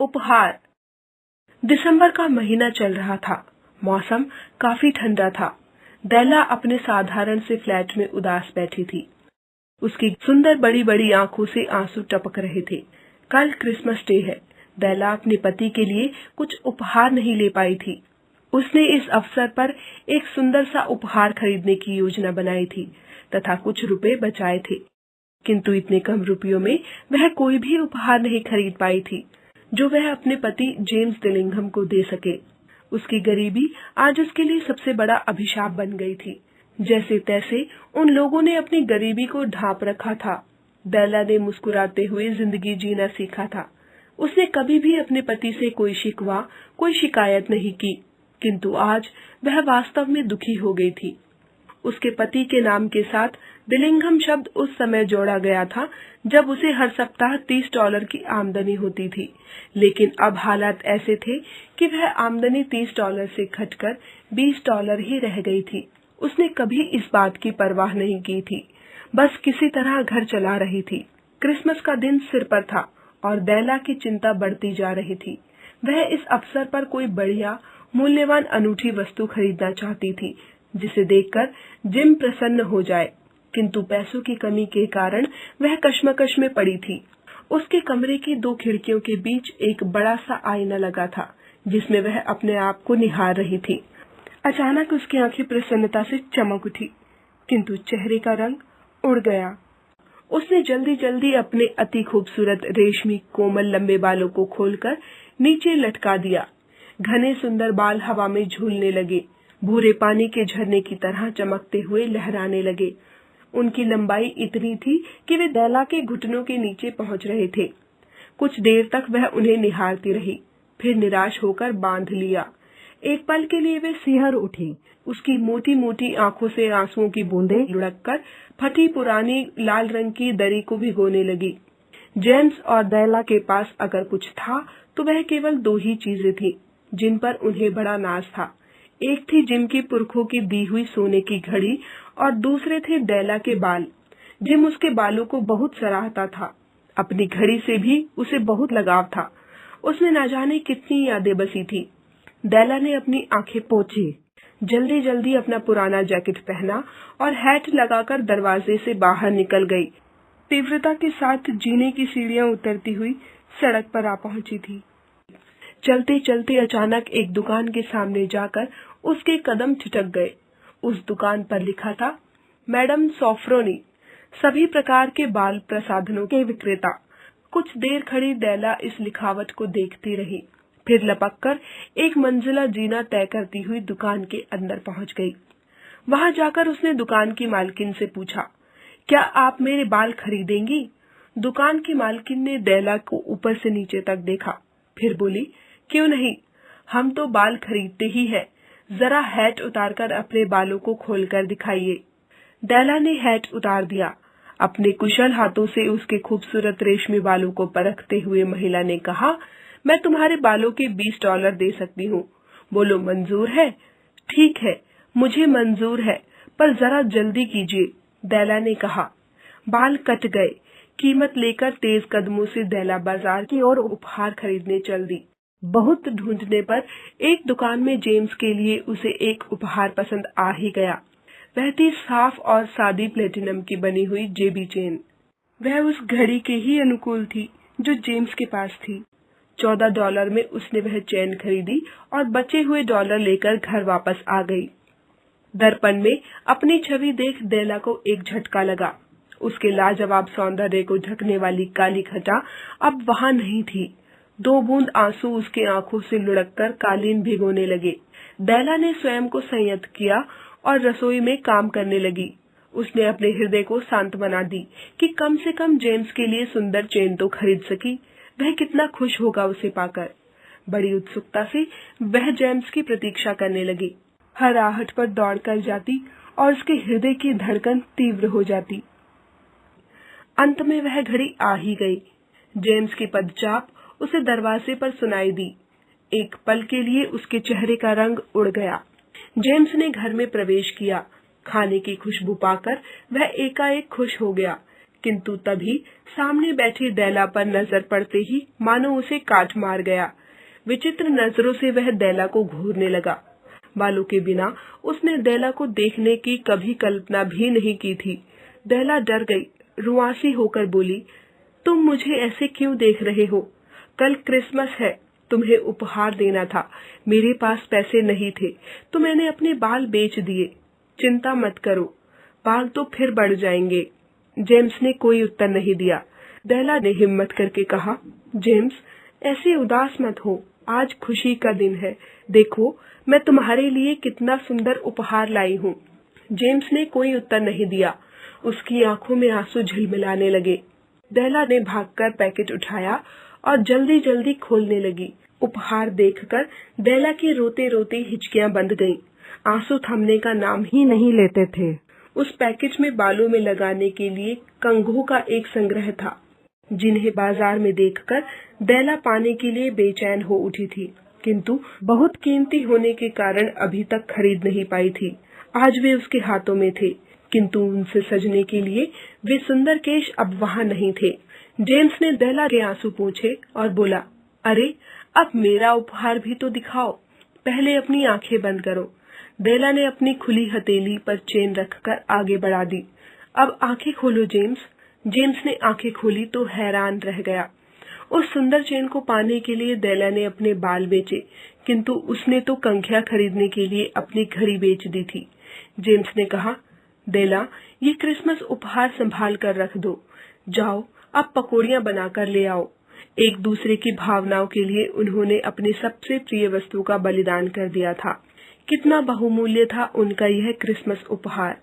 उपहार। दिसंबर का महीना चल रहा था। मौसम काफी ठंडा था। डेला अपने साधारण से फ्लैट में उदास बैठी थी। उसकी सुंदर बड़ी बड़ी आंखों से आंसू टपक रहे थे। कल क्रिसमस डे है। डेला अपने पति के लिए कुछ उपहार नहीं ले पाई थी। उसने इस अवसर पर एक सुंदर सा उपहार खरीदने की योजना बनाई थी तथा कुछ रुपए बचाए थे, किंतु इतने कम रुपयों में वह कोई भी उपहार नहीं खरीद पाई थी जो वह अपने पति जेम्स दिलिंघम को दे सके। उसकी गरीबी आज उसके लिए सबसे बड़ा अभिशाप बन गई थी। जैसे तैसे उन लोगों ने अपनी गरीबी को ढांप रखा था। डेला ने मुस्कुराते हुए जिंदगी जीना सीखा था। उसने कभी भी अपने पति से कोई शिकवा, कोई शिकायत नहीं की, किंतु आज वह वास्तव में दुखी हो गई थी। उसके पति के नाम के साथ दिलिंघम शब्द उस समय जोड़ा गया था जब उसे हर सप्ताह $30 की आमदनी होती थी, लेकिन अब हालात ऐसे थे कि वह आमदनी $30 से घटकर $20 ही रह गई थी। उसने कभी इस बात की परवाह नहीं की थी, बस किसी तरह घर चला रही थी। क्रिसमस का दिन सिर पर था और डेला की चिंता बढ़ती जा रही थी। वह इस अवसर पर कोई बढ़िया मूल्यवान अनूठी वस्तु खरीदना चाहती थी जिसे देखकर जिम प्रसन्न हो जाए, किंतु पैसों की कमी के कारण वह कश्मकश में पड़ी थी। उसके कमरे की 2 खिड़कियों के बीच एक बड़ा सा आईना लगा था जिसमें वह अपने आप को निहार रही थी। अचानक उसकी आंखें प्रसन्नता से चमक उठी, किंतु चेहरे का रंग उड़ गया। उसने जल्दी जल्दी अपने अति खूबसूरत रेशमी कोमल लंबे बालों को खोलकर नीचे लटका दिया। घने सुंदर बाल हवा में झूलने लगे, भूरे पानी के झरने की तरह चमकते हुए लहराने लगे। उनकी लंबाई इतनी थी कि वे डेला के घुटनों के नीचे पहुंच रहे थे। कुछ देर तक वह उन्हें निहारती रही, फिर निराश होकर बांध लिया। एक पल के लिए वे सिहर उठी। उसकी मोटी मोटी आंखों से आंसुओं की बूंदें लुढ़ककर फटी पुरानी लाल रंग की दरी को भिगोने लगी। जेम्स और डेला के पास अगर कुछ था तो वह केवल 2 ही चीजें थी जिन पर उन्हें बड़ा नाज था। एक थी जिम की पुरखों की दी हुई सोने की घड़ी और दूसरे थे डेला के बाल। जिम उसके बालों को बहुत सराहता था। अपनी घड़ी से भी उसे बहुत लगाव था। उसमें न जाने कितनी यादें बसी थी। डेला ने अपनी आंखें पोंछी, जल्दी जल्दी अपना पुराना जैकेट पहना और हैट लगाकर दरवाजे से बाहर निकल गई। तीव्रता के साथ जीने की सीढ़ियां उतरती हुई सड़क पर आ पहुंची थी। चलते चलते अचानक एक दुकान के सामने जाकर उसके कदम ठिठक गए। उस दुकान पर लिखा था, मैडम सॉफ्रोनी, सभी प्रकार के बाल प्रसाधनों के विक्रेता। कुछ देर खड़ी डेला इस लिखावट को देखती रही, फिर लपककर एक मंजिला जीना तय करती हुई दुकान के अंदर पहुंच गई। वहां जाकर उसने दुकान की मालकिन से पूछा, क्या आप मेरे बाल खरीदेंगी? दुकान की मालकिन ने डेला को ऊपर से नीचे तक देखा, फिर बोली, क्यों नहीं, हम तो बाल खरीदते ही हैं। जरा हैट उतारकर अपने बालों को खोलकर दिखाइए। डेला ने हैट उतार दिया। अपने कुशल हाथों से उसके खूबसूरत रेशमी बालों को परखते हुए महिला ने कहा, मैं तुम्हारे बालों के $20 दे सकती हूँ। बोलो, मंजूर है? ठीक है, मुझे मंजूर है, पर जरा जल्दी कीजिए, डेला ने कहा। बाल कट गए। कीमत लेकर तेज कदमों से डेला बाजार की ओर उपहार खरीदने चल दी। बहुत ढूंढने पर एक दुकान में जेम्स के लिए उसे एक उपहार पसंद आ ही गया। वह थी साफ और सादी प्लेटिनम की बनी हुई जेबी चेन। वह उस घड़ी के ही अनुकूल थी जो जेम्स के पास थी। $14 में उसने वह चेन खरीदी और बचे हुए डॉलर लेकर घर वापस आ गई। दर्पण में अपनी छवि देख डेला को एक झटका लगा। उसके लाजवाब सौंदर्य को ढकने वाली काली घटा अब वहां नहीं थी। 2 बूंद आंसू उसके आंखों से लुढ़ककर कालीन भिगोने लगे। डेला ने स्वयं को संयत किया और रसोई में काम करने लगी। उसने अपने हृदय को सांत्वना दी कि कम से कम जेम्स के लिए सुंदर चेन तो खरीद सकी। वह कितना खुश होगा उसे पाकर। बड़ी उत्सुकता से वह जेम्स की प्रतीक्षा करने लगी। हर आहट पर दौड़ कर जाती और उसके हृदय की धड़कन तीव्र हो जाती। अंत में वह घड़ी आ ही गई। जेम्स की पदचाप उसे दरवाजे पर सुनाई दी। एक पल के लिए उसके चेहरे का रंग उड़ गया। जेम्स ने घर में प्रवेश किया। खाने की खुशबू पाकर वह एकाएक खुश हो गया, किंतु तभी सामने बैठी डेला पर नजर पड़ते ही मानो उसे काट मार गया। विचित्र नजरों से वह डेला को घूरने लगा। बालू के बिना उसने डेला को देखने की कभी कल्पना भी नहीं की थी। डेला डर गई, रुआंसी होकर बोली, तुम मुझे ऐसे क्यों देख रहे हो? कल क्रिसमस है, तुम्हें उपहार देना था। मेरे पास पैसे नहीं थे तो मैंने अपने बाल बेच दिए। चिंता मत करो, बाल तो फिर बढ़ जाएंगे। जेम्स ने कोई उत्तर नहीं दिया। डेला ने हिम्मत करके कहा, जेम्स, ऐसे उदास मत हो, आज खुशी का दिन है। देखो, मैं तुम्हारे लिए कितना सुंदर उपहार लाई हूँ। जेम्स ने कोई उत्तर नहीं दिया। उसकी आंखों में आंसू झिलमिलाने लगे। डेला ने भागकर पैकेट उठाया और जल्दी जल्दी खोलने लगी। उपहार देखकर डेला की रोते रोते हिचकियां बंध गईं। आंसू थमने का नाम ही नहीं लेते थे। उस पैकेट में बालों में लगाने के लिए कंघों का एक संग्रह था, जिन्हें बाजार में देखकर डेला पाने के लिए बेचैन हो उठी थी, किंतु बहुत कीमती होने के कारण अभी तक खरीद नहीं पाई थी। आज वे उसके हाथों में थे, किंतु उनसे सजने के लिए वे सुंदर केश अब वहाँ नहीं थे। जेम्स ने डेला के आंसू पोंछे और बोला, अरे, अब मेरा उपहार भी तो दिखाओ, पहले अपनी आंखें बंद करो। डेला ने अपनी खुली हथेली पर चेन रखकर आगे बढ़ा दी। अब आंखें खोलो जेम्स। जेम्स ने आंखें खोली तो हैरान रह गया। उस सुंदर चेन को पाने के लिए डेला ने अपने बाल बेचे, किंतु उसने तो कंघियां खरीदने के लिए अपनी घड़ी बेच दी थी। जेम्स ने कहा, डेला, ये क्रिसमस उपहार संभाल कर रख दो। जाओ, अब पकौड़ियां बनाकर ले आओ। एक दूसरे की भावनाओं के लिए उन्होंने अपनी सबसे प्रिय वस्तु का बलिदान कर दिया था। कितना बहुमूल्य था उनका यह क्रिसमस उपहार।